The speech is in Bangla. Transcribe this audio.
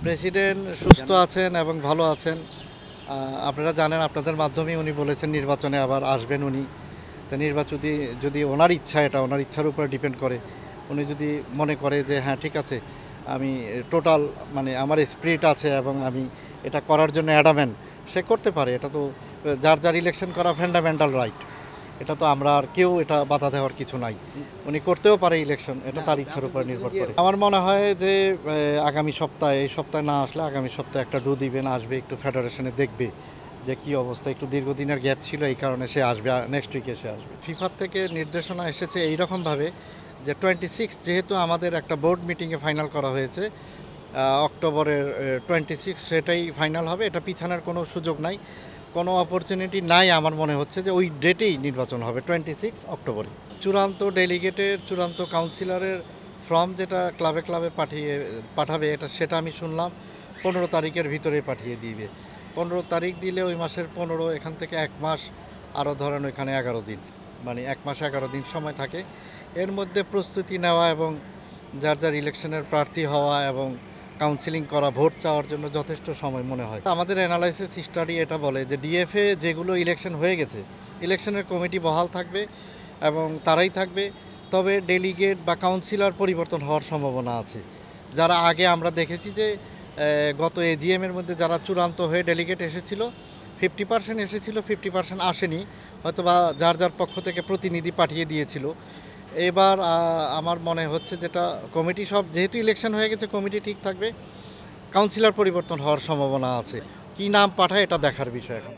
প্রেসিডেন্ট সুস্থ আছেন এবং ভালো আছেন। আপনারা জানেন, আপনাদের মাধ্যমেই উনি বলেছেন নির্বাচনে আবার আসবেন উনি। তো নির্বাচন যদি ওনার ইচ্ছা, এটা ওনার ইচ্ছার উপর ডিপেন্ড করে। উনি যদি মনে করে যে হ্যাঁ ঠিক আছে, আমি টোটাল মানে আমার স্পিরিট আছে এবং আমি এটা করার জন্য অ্যাডামেন্ট, সে করতে পারে। এটা তো যার যার ইলেকশন করা ফান্ডামেন্টাল রাইট। এটা তো আমরা আর কেউ এটা বাধা দেওয়ার কিছু নাই। উনি করতেও পারে ইলেকশন, এটা তার ইচ্ছার উপর নির্ভর করে। আমার মনে হয় যে আগামী সপ্তাহে, এই সপ্তাহে না আসলে আগামী সপ্তাহে একটা দিবেন, আসবে, একটু ফেডারেশনে দেখবে যে কী অবস্থা। একটু দীর্ঘদিনের গ্যাপ ছিল, এই কারণে সে আসবে, নেক্সট উইকে সে আসবে। ফিফার থেকে নির্দেশনা এসেছে এইরকমভাবে যে 26 যেহেতু আমাদের একটা বোর্ড মিটিংয়ে ফাইনাল করা হয়েছে, অক্টোবরের 26 সেটাই ফাইনাল হবে। এটা পিছানোর কোনো সুযোগ নাই, কোনো অপরচুনিটি নাই। আমার মনে হচ্ছে যে ওই ডেটেই নির্বাচন হবে, 26 অক্টোবরে। চূড়ান্ত ডেলিগেটের, চূড়ান্ত কাউন্সিলরের ফর্ম যেটা ক্লাবে ক্লাবে পাঠাবে, সেটা আমি শুনলাম 15 তারিখের ভিতরে পাঠিয়ে দিবে। 15 তারিখ দিলে ওই মাসের 15, এখান থেকে 1 মাস, আরও ধরেন ওইখানে 11 দিন, মানে 1 মাস 11 দিন সময় থাকে। এর মধ্যে প্রস্তুতি নেওয়া এবং যার যার ইলেকশনের প্রার্থী হওয়া এবং কাউন্সিলিং করা, ভোট চাওয়ার জন্য যথেষ্ট সময় মনে হয়। আমাদের অ্যানালাইসিস স্টাডি এটা বলে যে ডিএফএ যেগুলো ইলেকশন হয়ে গেছে, ইলেকশনের কমিটি বহাল থাকবে এবং তারাই থাকবে। তবে ডেলিগেট বা কাউন্সিলর পরিবর্তন হওয়ার সম্ভাবনা আছে। যারা আগে আমরা দেখেছি যে গত এজিএমের মধ্যে যারা চূড়ান্ত হয়ে ডেলিগেট এসেছিল, 50% এসেছিল, 50% আসেনি, হয়তোবা যার যার পক্ষ থেকে প্রতিনিধি পাঠিয়ে দিয়েছিল। এবার আমার মনে হচ্ছে যেটা কমিটি সব যেহেতু ইলেকশন হয়ে গেছে, কমিটি ঠিক থাকবে, কাউন্সিলর পরিবর্তন হওয়ার সম্ভাবনা আছে। কি নাম পাঠায় এটা দেখার বিষয় এখন।